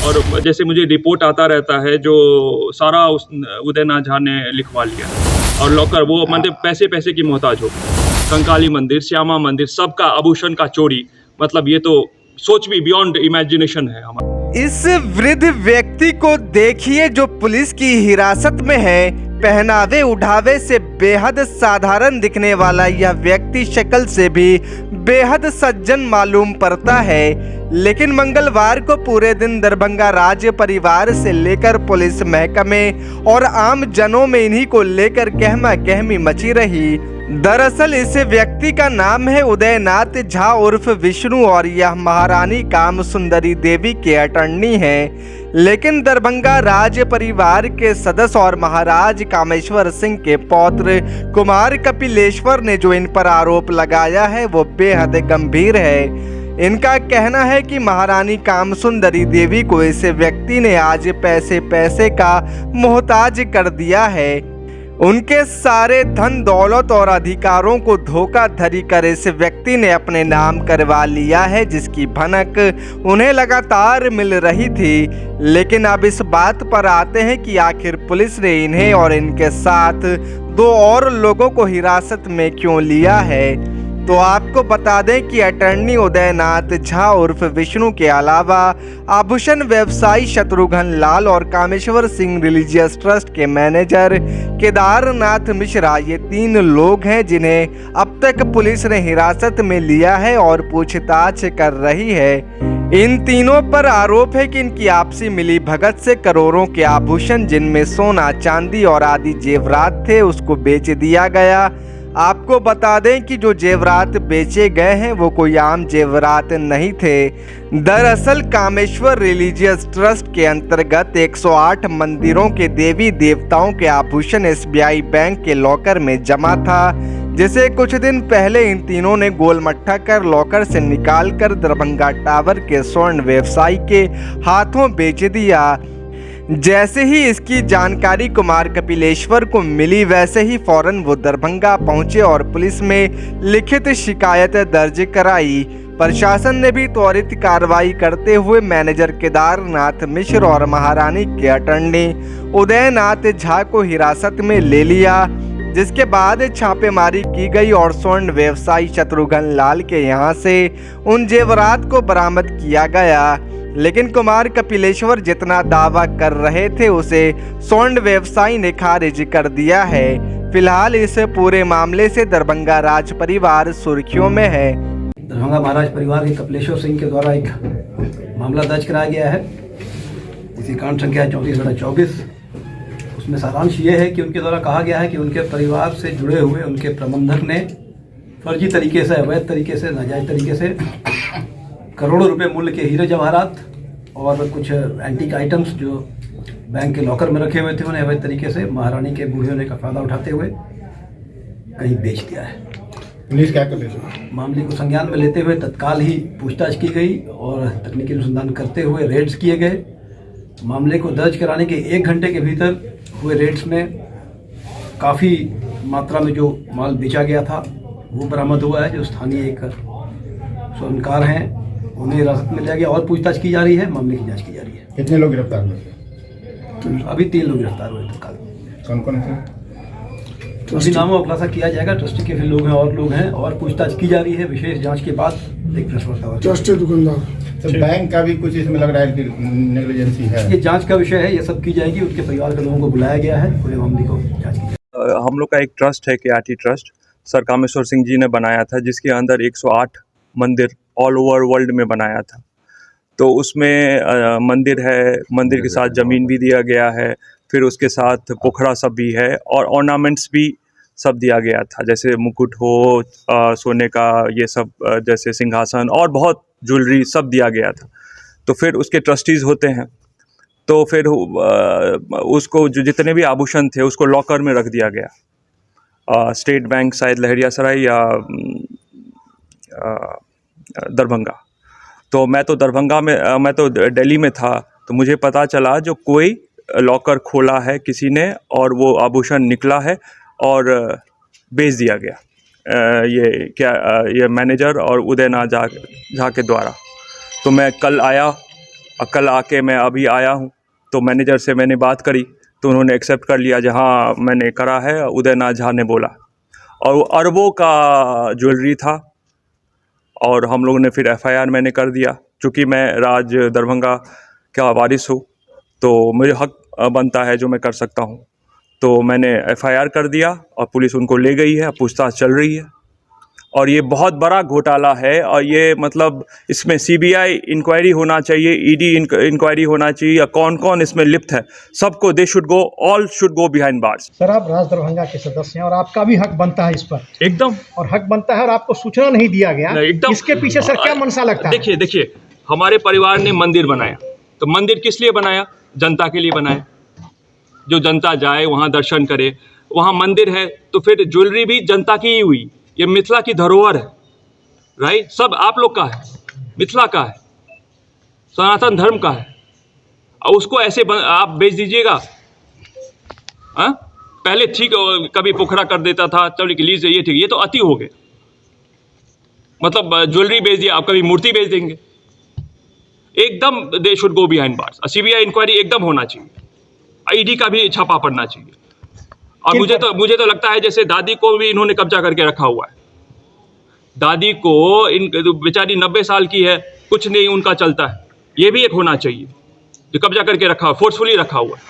और जैसे मुझे रिपोर्ट आता रहता है जो सारा उस उदयनाथ झा ने लिखवा लिया और लॉकर वो मतलब पैसे की मोहताज हो गए। कंकाली मंदिर, श्यामा मंदिर, सबका आभूषण का चोरी, मतलब ये तो सोच भी बियॉन्ड इमेजिनेशन है हमारा। इस वृद्ध व्यक्ति को देखिए जो पुलिस की हिरासत में है। पहनावे उठावे से बेहद साधारण दिखने वाला यह व्यक्ति शक्ल से भी बेहद सज्जन मालूम पड़ता है, लेकिन मंगलवार को पूरे दिन दरभंगा राज्य परिवार से लेकर पुलिस महकमे और आम जनों में इन्हीं को लेकर गहमा गहमी मची रही। दरअसल इस व्यक्ति का नाम है उदयनाथ झा उर्फ विष्णु और यह महारानी काम सुंदरी देवी के अटर्नी हैं। लेकिन दरभंगा राज परिवार के सदस्य और महाराज कामेश्वर सिंह के पौत्र कुमार कपिलेश्वर ने जो इन पर आरोप लगाया है वो बेहद गंभीर है। इनका कहना है कि महारानी काम सुंदरी देवी को इस व्यक्ति ने आज पैसे का मोहताज कर दिया है। उनके सारे धन दौलत और अधिकारों को धोखाधड़ी कर इस व्यक्ति ने अपने नाम करवा लिया है, जिसकी भनक उन्हें लगातार मिल रही थी। लेकिन अब इस बात पर आते हैं कि आखिर पुलिस ने इन्हें और इनके साथ 2 और लोगों को हिरासत में क्यों लिया है। तो आपको बता दें कि अटर्नी उदयनाथ झा उर्फ विष्णु के अलावा आभूषण व्यवसायी शत्रुघ्न लाल और कामेश्वर सिंह रिलीजियस ट्रस्ट के मैनेजर केदारनाथ मिश्रा ये 3 लोग हैं जिन्हें अब तक पुलिस ने हिरासत में लिया है और पूछताछ कर रही है। इन तीनों पर आरोप है कि इनकी आपसी मिली भगत से करोड़ों के आभूषण जिनमें सोना चांदी और आदि जेवरात थे उसको बेच दिया गया। आपको बता दें कि जो जेवरात बेचे गए हैं वो कोई आम जेवरात नहीं थे। दरअसल कामेश्वर रिलीजियस ट्रस्ट के अंतर्गत 108 मंदिरों के देवी देवताओं के आभूषण SBI बैंक के लॉकर में जमा था, जिसे कुछ दिन पहले इन तीनों ने गोलमट्ठा कर लॉकर से निकालकर दरभंगा टावर के स्वर्ण व्यवसायी के हाथों बेच दिया। जैसे ही इसकी जानकारी कुमार कपिलेश्वर को मिली वैसे ही फौरन वो दरभंगा पहुंचे और पुलिस में लिखित शिकायत दर्ज कराई। प्रशासन ने भी त्वरित कार्रवाई करते हुए मैनेजर केदारनाथ मिश्र और महारानी के अटर्नी उदयनाथ झा को हिरासत में ले लिया, जिसके बाद छापेमारी की गई और स्वर्ण व्यवसायी शत्रुघ्न लाल के यहां से उन जेवरात को बरामद किया गया। लेकिन कुमार कपिलेश्वर जितना दावा कर रहे थे उसे स्वर्ण व्यवसायी ने खारिज कर दिया है। फिलहाल इस पूरे मामले से दरभंगा राज परिवार सुर्खियों में है। दरभंगा महाराज परिवार के कपिलेश्वर सिंह के द्वारा एक मामला दर्ज कराया गया है, इसी कांड संख्या 34/24। उसमें सारांश ये है कि उनके द्वारा कहा गया है कि उनके परिवार से जुड़े हुए उनके प्रबंधक ने फर्जी तरीके से, अवैध तरीके से, नाजायज तरीके से करोड़ों रुपए मूल्य के हीरे जवाहरात और कुछ एंटीक आइटम्स जो बैंक के लॉकर में रखे हुए थे उन्हें अवैध तरीके से महारानी के बूढ़े होने का फायदा उठाते हुए कहीं बेच दिया है। पुलिस क्या कर रही है? मामले को संज्ञान में लेते हुए तत्काल ही पूछताछ की गई और तकनीकी अनुसंधान करते हुए रेड्स किए गए। मामले को दर्ज कराने के 1 घंटे के भीतर हुए रेड्स में काफ़ी मात्रा में जो माल बेचा गया था वो बरामद हुआ है। जो स्थानीय एक स्वर्णकार हैं उन्हें हिरासत में लिया गया और पूछताछ की जा रही है, मामले की जांच की जा रही है। कितने लोग गिरफ्तार हुए? अभी 3 लोग गिरफ्तार हुए तत्काल। कौन कौन थे? अभी नामों का खुलासा किया जाएगा। ट्रस्टी के भी लोग हैं और पूछताछ की जा रही है। विशेष जांच के बाद एक प्रेस वार्ता ट्रस्टी दुकानदार तो बैंक का भी कुछ इसमें लग रहा है कि नेग्लिजेंसी है। ये जांच का विषय है, ये सब की जाएगी। उनके परिवार के लोगों को बुलाया गया है, पूरे मामले को जांच की जाएगी। हम लोग का एक ट्रस्ट है KRT trust, sir Kameshwar Singh ji ने बनाया था, जिसके अंदर 108 मंदिर ऑल ओवर वर्ल्ड में बनाया था। तो उसमें मंदिर है, मंदिर के साथ ज़मीन भी दिया गया है, फिर उसके साथ पोखरा सब भी है और ऑर्नामेंट्स भी सब दिया गया था, जैसे मुकुट हो, सोने का ये सब, जैसे सिंहासन और बहुत ज्वेलरी सब दिया गया था। तो फिर उसके ट्रस्टीज़ होते हैं, तो फिर उसको जो जितने भी आभूषण थे उसको लॉकर में रख दिया गया। स्टेट बैंक शायद लहरियासराय या दरभंगा। तो मैं तो दरभंगा में, मैं तो दिल्ली में था, तो मुझे पता चला जो कोई लॉकर खोला है किसी ने और वो आभूषण निकला है और बेच दिया गया। ये मैनेजर और उदयनाथ झा के द्वारा। तो मैं कल आया कल आके मैं अभी आया हूँ, तो मैनेजर से मैंने बात करी तो उन्होंने एक्सेप्ट कर लिया, जहाँ मैंने करा है उदयनाथ झा ने बोला, और वो अरबों का ज्वेलरी था। और हम लोगों ने फिर एफआईआर मैंने कर दिया, चूँकि मैं राज दरभंगा का वारिस हूँ तो मुझे हक बनता है जो मैं कर सकता हूँ। तो मैंने एफआईआर कर दिया और पुलिस उनको ले गई है, पूछताछ चल रही है। और ये बहुत बड़ा घोटाला है, और ये मतलब इसमें सीबीआई इंक्वायरी होना चाहिए, ईडी इंक्वायरी होना चाहिए, या कौन कौन इसमें लिप्त है सबको, दे should go, all should go behind bars. Sir, आप राज दरभंगा के सदस्य हैं और आपका भी हक बनता है इस पर, एकदम, और हक बनता है, और आपको सूचना नहीं दिया गया एकदम। इसके पीछे सर क्या मंशा लगता है? देखिए हमारे परिवार ने मंदिर बनाया, तो मंदिर किस लिए बनाया? जनता के लिए बनाया, जो जनता जाए वहाँ दर्शन करे। वहाँ मंदिर है तो फिर ज्वेलरी भी जनता की ही हुई। ये मिथिला की धरोहर है, राइट? सब आप लोग का है, मिथिला का है, सनातन धर्म का है, और उसको ऐसे आप बेच दीजिएगा? हाँ, पहले ठीक कभी पोखरा कर देता था, चलो लीज ये ठीक, ये तो अति हो गए। मतलब ज्वेलरी बेच दिया, आप कभी मूर्ति बेच देंगे? एकदम they should go behind bars. CBI inquiry एकदम होना चाहिए, ईडी का भी छापा पड़ना चाहिए। और मुझे तो लगता है जैसे दादी को भी इन्होंने कब्जा करके रखा हुआ है। दादी को इन बेचारी 90 साल की है, कुछ नहीं उनका चलता है, ये भी एक होना चाहिए जो कब्जा करके रखा हुआ, फोर्सफुली रखा हुआ है।